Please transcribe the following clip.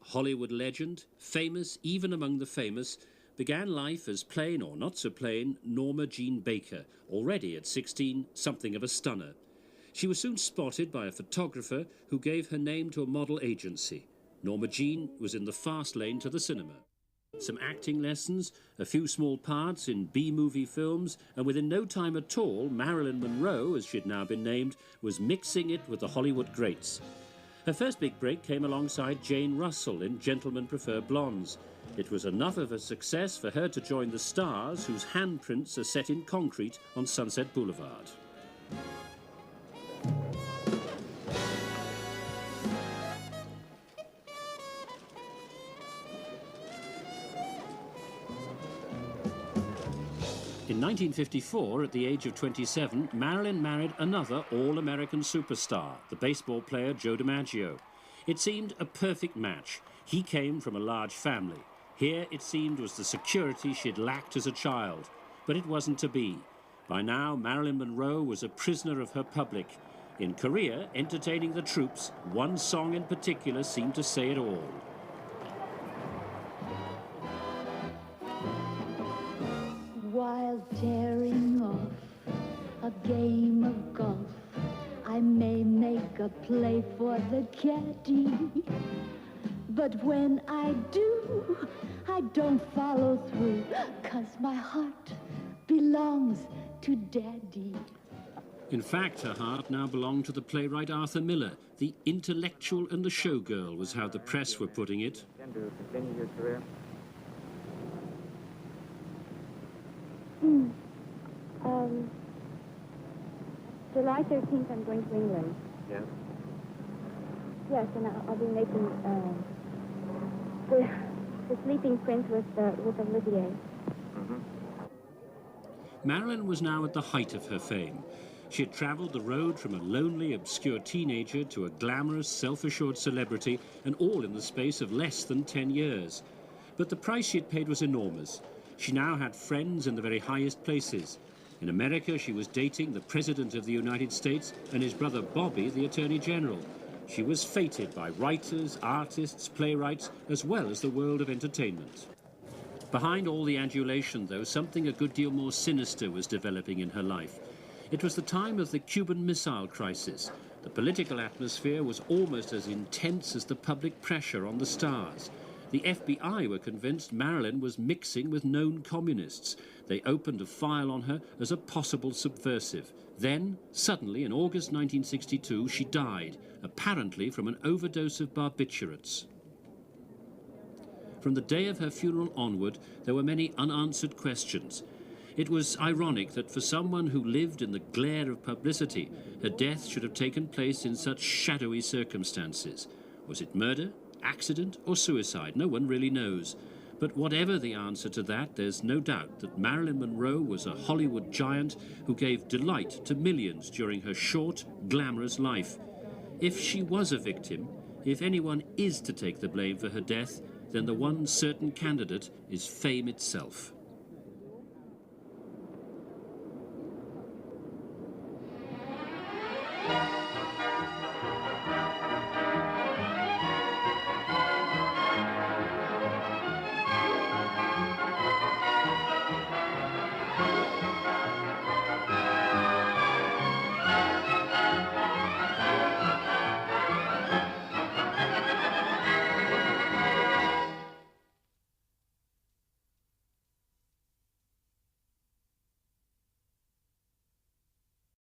Hollywood legend, famous even among the famous, began life as plain or not so plain Norma Jean Baker, already at 16 something of a stunner. She was soon spotted by a photographer who gave her name to a model agency. Norma Jean was in the fast lane to the cinema. Some acting lessons, a few small parts in B-movie films, and within no time at all, Marilyn Monroe, as she'd now been named, was mixing it with the Hollywood greats. Her first big break came alongside Jane Russell in Gentlemen Prefer Blondes. It was enough of a success for her to join the stars whose handprints are set in concrete on Sunset Boulevard. In 1954, at the age of 27, Marilyn married another all-American superstar, the baseball player Joe DiMaggio. It seemed a perfect match. He came from a large family. Here, it seemed, was the security she'd lacked as a child. But it wasn't to be. By now, Marilyn Monroe was a prisoner of her public. In Korea, entertaining the troops, one song in particular seemed to say it all. While tearing off a game of golf, I may make a play for the caddy. But when I do, I don't follow through, 'cause my heart belongs to Daddy. In fact, her heart now belonged to the playwright Arthur Miller. The intellectual and the showgirl was how the press were putting it. Continue your career. July 13th, I'm going to England. Yes? Yes, and I'll be making the Sleeping Prince with Olivier. Marilyn was now at the height of her fame. She had travelled the road from a lonely, obscure teenager to a glamorous, self-assured celebrity, and all in the space of less than 10 years. But the price she had paid was enormous. She now had friends in the very highest places. In America, she was dating the President of the United States and his brother Bobby, the Attorney General. She was feted by writers, artists, playwrights, as well as the world of entertainment. Behind all the adulation, though, something a good deal more sinister was developing in her life. It was the time of the Cuban Missile Crisis. The political atmosphere was almost as intense as the public pressure on the stars. The FBI were convinced Marilyn was mixing with known communists. They opened a file on her as a possible subversive. Then, suddenly, in August 1962, she died, apparently from an overdose of barbiturates. From the day of her funeral onward, there were many unanswered questions. It was ironic that for someone who lived in the glare of publicity, her death should have taken place in such shadowy circumstances. Was it murder, accident, or suicide? No one really knows. But whatever the answer to that, there's no doubt that Marilyn Monroe was a Hollywood giant who gave delight to millions during her short, glamorous life. If she was a victim, if anyone is to take the blame for her death, then the one certain candidate is fame itself.